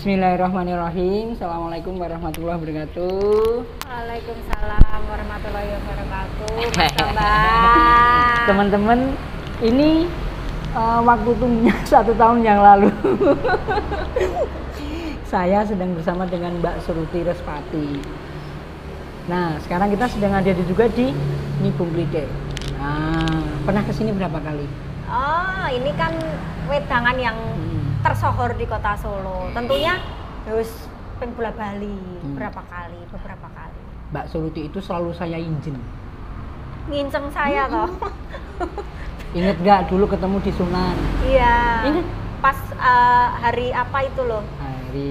Bismillahirrahmanirrahim. Assalamualaikum warahmatullahi wabarakatuh. Waalaikumsalam warahmatullahi wabarakatuh. Mas Tambah. Teman-teman, ini waktu tunggunya 1 tahun yang lalu. Saya sedang bersama dengan Mbak Suruti Respati. Nah, sekarang kita sedang ada juga di Nibung Klite. Nah, pernah kesini berapa kali? Oh, ini kan wedangan yang tersohor di kota Solo. Tentunya harus bola Bali beberapa kali. Mbak Suruti itu selalu saya injen. Nginceng saya toh. Ingat gak dulu ketemu di Sunan? Iya. Ingat? Pas hari apa itu loh? Hari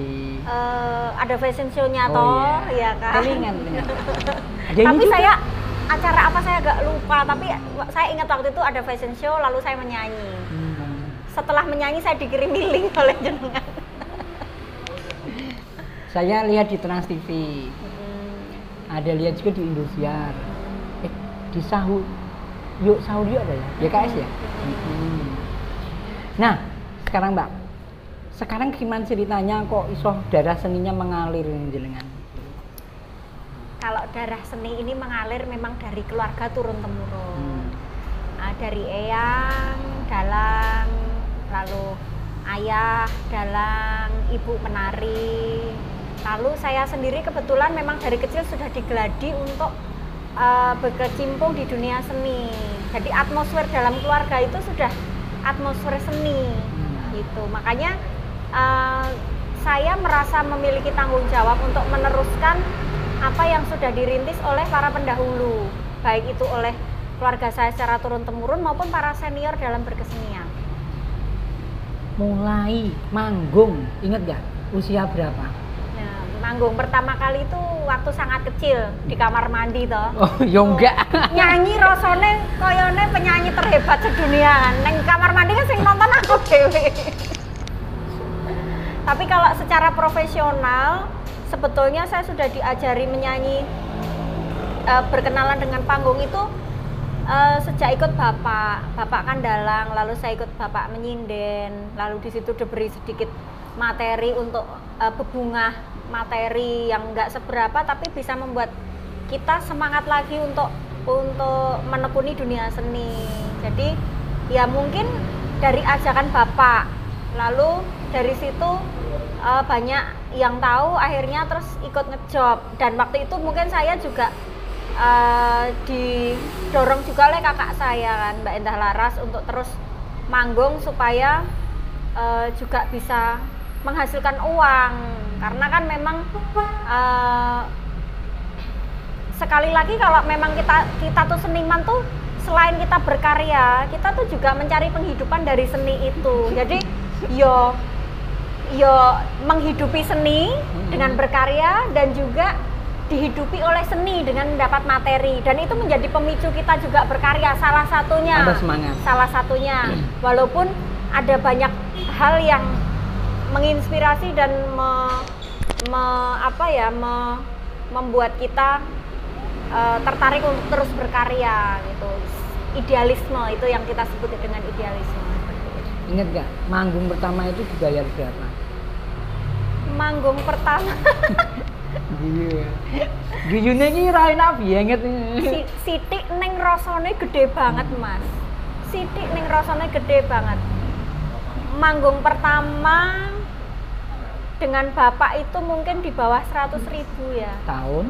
ada fashion show-nya toh, iya. ya kan? Ingat. Tapi saya acara apa saya agak lupa, tapi saya ingat waktu itu ada fashion show lalu saya menyanyi. Setelah menyanyi saya dikirimi link oleh jenengan. Saya lihat di Trans TV. Ada lihat juga di Indosiar. Di Sahur. Yuk Sahur yuk ada ya? YKS ya? Nah, sekarang Mbak. Sekarang gimana ceritanya kok iso darah seninya mengalir jenengan? Kalau darah seni ini mengalir memang dari keluarga turun temurun. Dari eyang, dalang, lalu ayah, dalang, ibu penari. Lalu saya sendiri kebetulan memang dari kecil sudah digeladi untuk berkecimpung di dunia seni. Jadi atmosfer dalam keluarga itu sudah atmosfer seni gitu. Makanya saya merasa memiliki tanggung jawab untuk meneruskan apa yang sudah dirintis oleh para pendahulu, baik itu oleh keluarga saya secara turun-temurun maupun para senior dalam berkesenian. Mulai manggung, inget gak? Usia berapa? Nah, manggung pertama kali itu waktu sangat kecil di kamar mandi toh. Oh, ya enggak. Nyanyi rasane koyone penyanyi terhebat sedunia. Neng kamar mandi kan sing nonton aku dewe. Tapi kalau secara profesional sebetulnya saya sudah diajari menyanyi, berkenalan dengan panggung itu sejak ikut bapak kan dalang, lalu saya ikut bapak menyinden, lalu di situ diberi sedikit materi untuk bebungah materi yang nggak seberapa tapi bisa membuat kita semangat lagi untuk menekuni dunia seni. Jadi ya mungkin dari ajakan bapak, lalu dari situ banyak yang tahu, akhirnya terus ikut ngejob. Dan waktu itu mungkin saya juga didorong juga oleh kakak saya kan, Mbak Endah Laras, untuk terus manggung supaya juga bisa menghasilkan uang. Karena kan memang sekali lagi kalau memang kita tuh seniman tuh selain kita berkarya, kita tuh juga mencari penghidupan dari seni itu. Jadi yo menghidupi seni dengan berkarya dan juga dihidupi oleh seni dengan mendapat materi, dan itu menjadi pemicu kita juga berkarya. Salah satunya walaupun ada banyak hal yang menginspirasi dan membuat kita tertarik untuk terus berkarya gitu. Idealisme itu yang kita sebut dengan idealisme. Ingat gak, manggung pertama itu dibayar berapa? Manggung pertama Giyune iki ra enak banget. Sithik ning rasane gede banget, Mas. Sithik ning rasane gede banget. Manggung pertama dengan bapak itu mungkin di bawah 100.000 ya. Tahun?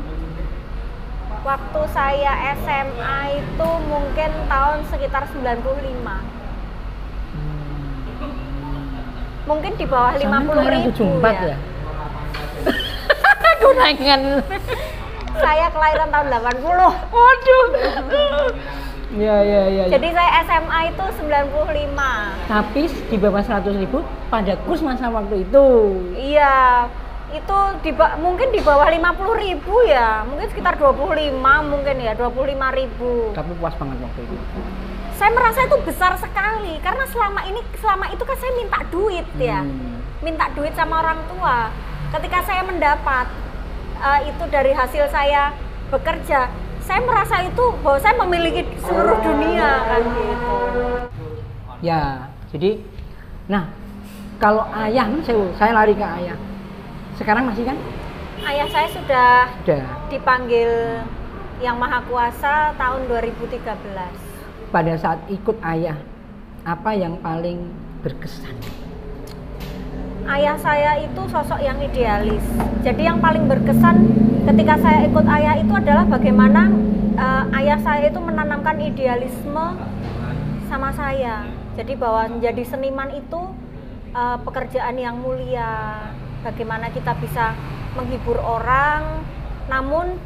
Waktu saya SMA itu mungkin tahun sekitar 95. Mungkin di bawah 50.000 ya. Kurangan. Saya kelahiran tahun 80. Waduh. Ya. Jadi saya SMA itu 95. Tapi di bawah 100.000 pada kurs masa waktu itu. Iya. Itu mungkin di bawah 50.000 ya. Mungkin sekitar 25 mungkin ya, 25.000. Tapi puas banget waktu itu. Saya merasa itu besar sekali karena selama itu kan saya minta duit ya. Minta duit sama orang tua. Ketika saya mendapat itu dari hasil saya bekerja, saya merasa itu bahwa saya memiliki seluruh dunia kan gitu. Ya, jadi nah kalau ayah, saya lari ke ayah. Sekarang masih kan? Ayah saya sudah Sudah. dipanggil Yang Maha Kuasa tahun 2013. Pada saat ikut ayah, apa yang paling berkesan? Ayah saya itu sosok yang idealis. Jadi yang paling berkesan ketika saya ikut ayah itu adalah bagaimana ayah saya itu menanamkan idealisme sama saya. Jadi bahwa menjadi seniman itu pekerjaan yang mulia. Bagaimana kita bisa menghibur orang, namun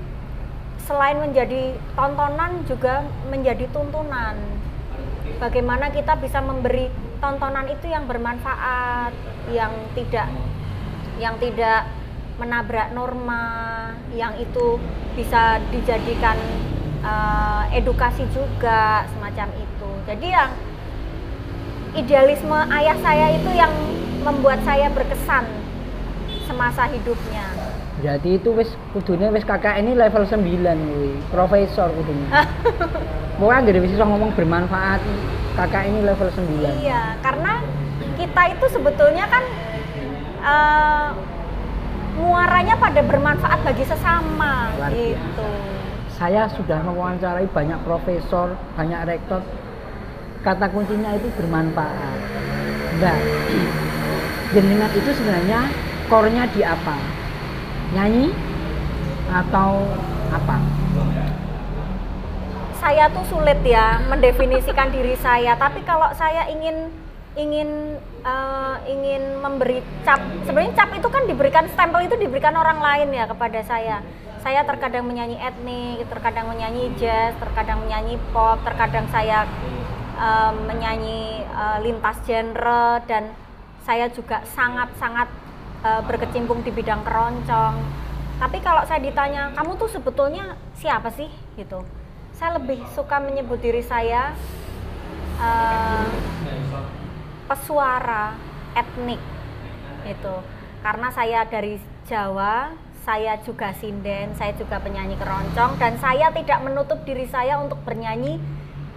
selain menjadi tontonan juga menjadi tuntunan. Bagaimana kita bisa memberi tontonan itu yang bermanfaat, yang tidak menabrak norma, yang itu bisa dijadikan edukasi juga, semacam itu. Jadi yang idealisme ayah saya itu yang membuat saya berkesan semasa hidupnya. Berarti itu kudune wis kakak ini level 9 kuwi, profesor kudune. Pokoknya gak bisa ngomong bermanfaat, kakak ini level 9. Iya, karena kita itu sebetulnya kan muaranya pada bermanfaat bagi sesama gitu. Saya sudah mewawancarai banyak profesor, banyak rektor. Kata kuncinya itu bermanfaat. Nah, jenengan itu sebenarnya core-nya di apa? Nyanyi atau apa? Saya tuh sulit ya mendefinisikan diri saya, tapi kalau saya ingin memberi cap, sebenarnya cap itu kan diberikan, stempel itu diberikan orang lain ya kepada saya. Saya terkadang menyanyi etnik, terkadang menyanyi jazz, terkadang menyanyi pop, terkadang saya menyanyi lintas genre, dan saya juga sangat-sangat berkecimpung di bidang keroncong. Tapi kalau saya ditanya, kamu tuh sebetulnya siapa sih? Gitu. Saya lebih suka menyebut diri saya pesuara etnik, gitu. Karena saya dari Jawa, saya juga sinden, saya juga penyanyi keroncong, dan saya tidak menutup diri saya untuk bernyanyi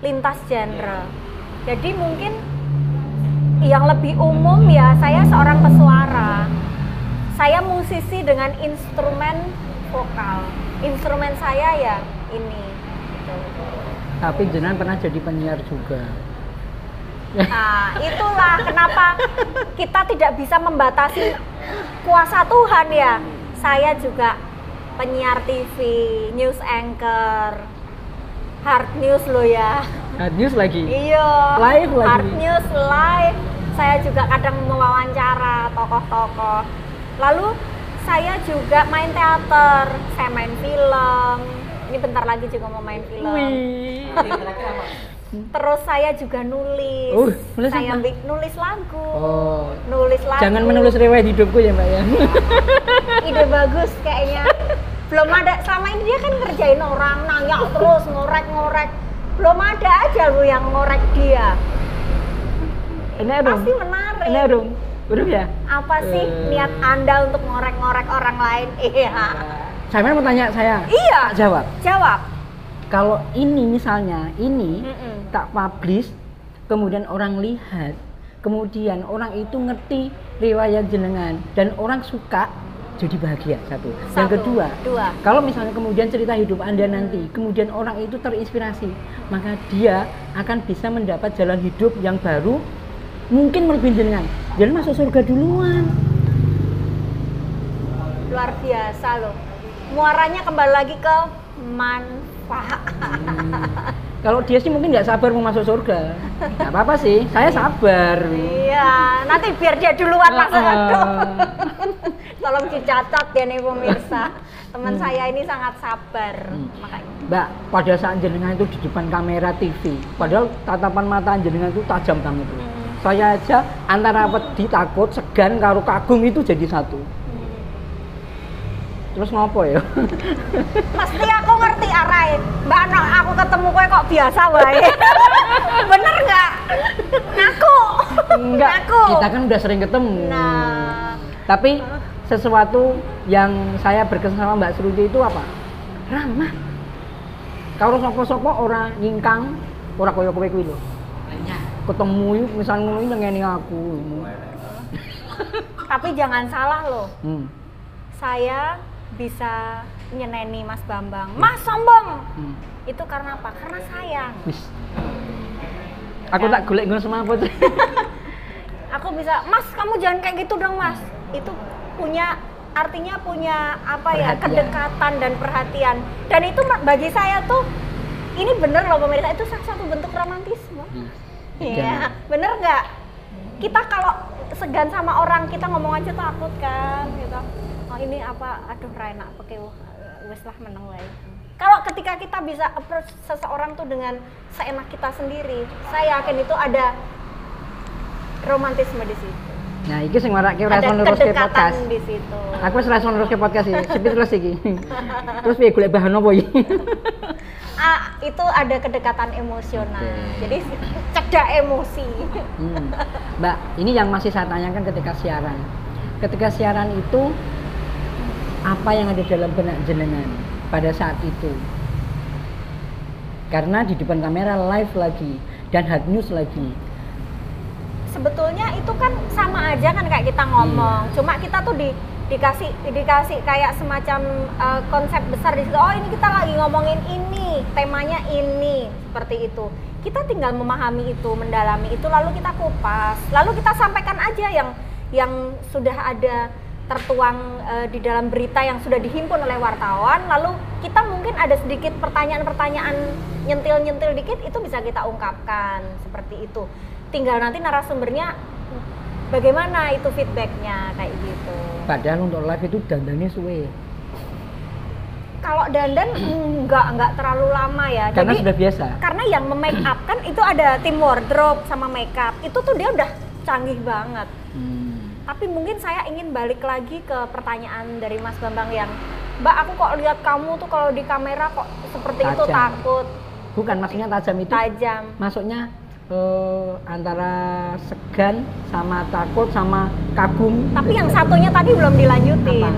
lintas genre. Jadi mungkin yang lebih umum ya, saya seorang pesuara. Saya musisi dengan instrumen vokal. Instrumen saya ya ini. Gitu. Tapi jenengan pernah jadi penyiar juga. Nah, itulah kenapa kita tidak bisa membatasi kuasa Tuhan ya. Saya juga penyiar TV, news anchor, hard news loh ya. Hard news lagi? Iya. Live lagi? Hard news live. Saya juga kadang mewawancara tokoh-tokoh. Lalu saya juga main teater, saya main film. Ini bentar lagi juga mau main film. Wih. Terus saya juga nulis. Nulis saya apa? nulis lagu. Oh. Nulis lagu. Jangan menulis riwayat hidupku ya, Mbak ya. Ide bagus kayaknya. Belum ada, selama ini dia kan ngerjain orang, nanya terus, ngorek-ngorek. Belum ada aja lu yang ngorek dia. Ini pasti menarik. Ini dong. Udah ya? Apa sih niat Anda untuk ngorek-ngorek orang lain? Iya. Saya mau tanya saya. Iya. Jawab. Jawab. Kalau ini misalnya, tak publish, kemudian orang lihat, kemudian orang itu ngerti riwayat jenengan dan orang suka, jadi bahagia. Satu. Yang kedua, kalau misalnya kemudian cerita hidup Anda nanti, kemudian orang itu terinspirasi, maka dia akan bisa mendapat jalan hidup yang baru, mungkin melebihi jenengan. Jadi masuk surga duluan. Luar biasa loh. Muaranya kembali lagi ke manfaat. Kalau dia sih mungkin nggak sabar mau masuk surga. Nggak apa-apa sih, saya sabar. Iya, nanti biar dia duluan masuk. Tolong dicatat ya nih pemirsa. Teman saya ini sangat sabar. Makanya. Mbak, pada saat jenengan itu di depan kamera TV, padahal tatapan mata jenengan itu tajam banget. Saya aja antara wedi, takut, segan, karo kagum itu jadi satu. Terus ngopo ya? Pasti aku ngerti arahnya. Mbak, aku ketemu kowe kok biasa wae. Bener nggak? Ngaku. Enggak. Ngaku. Kita kan udah sering ketemu. Nah. Tapi sesuatu yang saya berkesan sama Mbak Sruti itu apa? Ramah. Kalau sopo-sopo orang nyingkang, ora koyo kowe kuwi lho. Ketemu yuk misalnya ngomongin ngene aku. Tapi jangan salah loh. saya bisa nyeneni Mas Bambang. Mas sombong. Itu karena apa? Karena sayang. Aku tak golek ngono semaput. Aku bisa, Mas kamu jangan kayak gitu dong Mas. Itu artinya punya apa ya, kedekatan dan perhatian. Dan itu bagi saya tuh ini bener loh pemirsa, itu salah satu bentuk romantisme. Iya, bener nggak? Kita kalau segan sama orang, kita ngomong aja takut kan gitu. Oh ini apa, aduh Raina pakai wes lah meneng wae. Kalau ketika kita bisa approach seseorang tuh dengan seenak kita sendiri, saya yakin itu ada romantisme di situ. Nah, iki sing marake respon neruske podcast. Di situ. Aku wis respon neruske podcast iki. Sepi terus iki. Terus piye golek bahan opo iki? Itu ada kedekatan emosional. Jadi cedak emosi. Mbak, ini yang masih saya tanyakan ketika siaran. Ketika siaran itu apa yang ada dalam benak jenengan pada saat itu? Karena di depan kamera live lagi dan hard news lagi. Sebetulnya itu kan sama aja kan kayak kita ngomong. Cuma kita tuh dikasih kayak semacam konsep besar di situ. Oh ini kita lagi ngomongin ini, temanya ini, seperti itu. Kita tinggal memahami itu, mendalami itu, lalu kita kupas, lalu kita sampaikan aja yang sudah ada tertuang di dalam berita yang sudah dihimpun oleh wartawan. Lalu kita mungkin ada sedikit pertanyaan-pertanyaan nyentil-nyentil dikit, itu bisa kita ungkapkan seperti itu. Tinggal nanti narasumbernya bagaimana itu feedbacknya kayak gitu. Padahal untuk live itu dandannya suwe. Kalau dandan enggak terlalu lama ya. Karena jadi, sudah biasa. Karena yang memake up kan itu ada tim wardrobe sama makeup. Itu tuh dia udah canggih banget. Tapi mungkin saya ingin balik lagi ke pertanyaan dari Mas Bambang yang, Mbak aku kok lihat kamu tuh kalau di kamera kok seperti tajam. Itu takut. Bukan maksudnya tajam itu. Tajam. Maksudnya antara segan sama takut sama kagum. Tapi yang satunya tadi belum dilanjutin. Apa?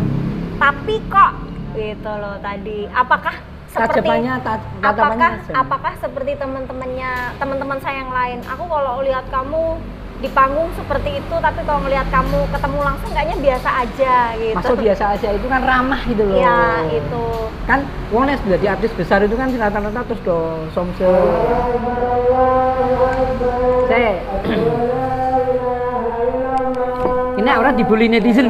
Tapi kok gitu loh tadi. Apakah seperti apakah seperti teman-teman saya yang lain? Aku kalau lihat kamu di panggung seperti itu, tapi kalau ngelihat kamu ketemu langsung kayaknya biasa aja gitu. Maksud biasa aja itu kan ramah gitu loh. Ya itu. Kan wong nek jadi artis besar itu kan rata-rata terus do somse. Ini orang dibully netizen.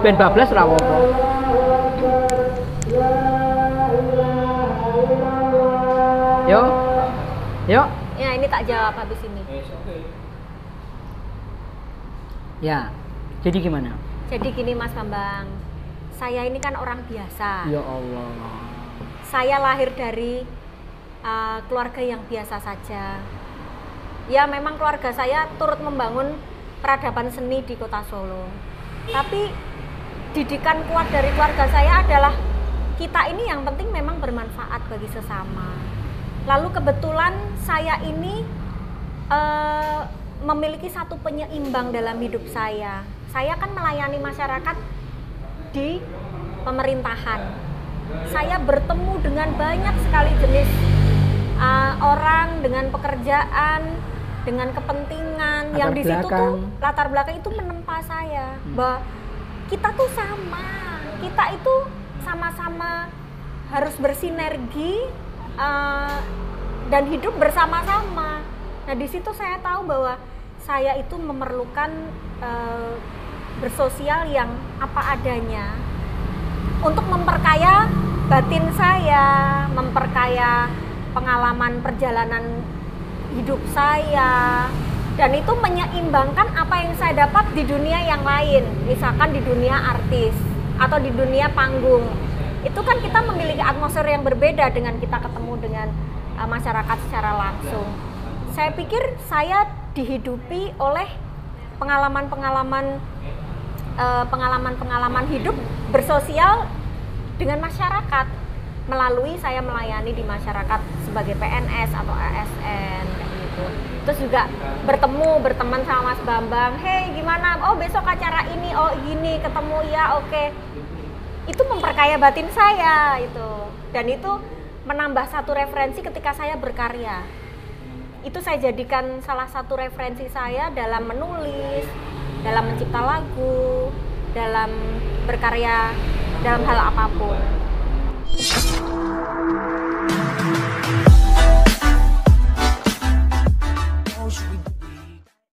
Ben bablas ora apa-apa. Yo. Ya ini tak jawab habis ini. Ya. Jadi gimana? Jadi gini Mas Bambang. Saya ini kan orang biasa. Ya Allah. Saya lahir dari keluarga yang biasa saja. Ya memang keluarga saya turut membangun peradaban seni di Kota Solo. Tapi didikan kuat dari keluarga saya adalah kita ini yang penting memang bermanfaat bagi sesama. Lalu kebetulan saya ini memiliki satu penyeimbang dalam hidup saya. Saya kan melayani masyarakat di pemerintahan. Saya bertemu dengan banyak sekali jenis orang dengan pekerjaan, dengan kepentingan yang di situ tuh latar belakang itu menempa saya. Bahwa kita tuh sama, kita itu sama-sama harus bersinergi dan hidup bersama-sama. Nah di situ saya tahu bahwa saya itu memerlukan bersosial yang apa adanya untuk memperkaya batin saya, memperkaya pengalaman perjalanan hidup saya. Dan itu menyeimbangkan apa yang saya dapat di dunia yang lain, misalkan di dunia artis atau di dunia panggung. Itu kan kita memiliki atmosfer yang berbeda dengan kita ketemu dengan masyarakat secara langsung. Saya pikir saya dihidupi oleh pengalaman-pengalaman hidup bersosial dengan masyarakat melalui saya melayani di masyarakat sebagai PNS atau ASN kayak gitu. Terus juga berteman sama Mas Bambang. Hey gimana? Oh besok acara ini, oh gini ketemu ya, oke. itu memperkaya batin saya itu, dan itu menambah satu referensi ketika saya berkarya. Itu saya jadikan salah satu referensi saya dalam menulis, dalam mencipta lagu, dalam berkarya, dalam hal apapun.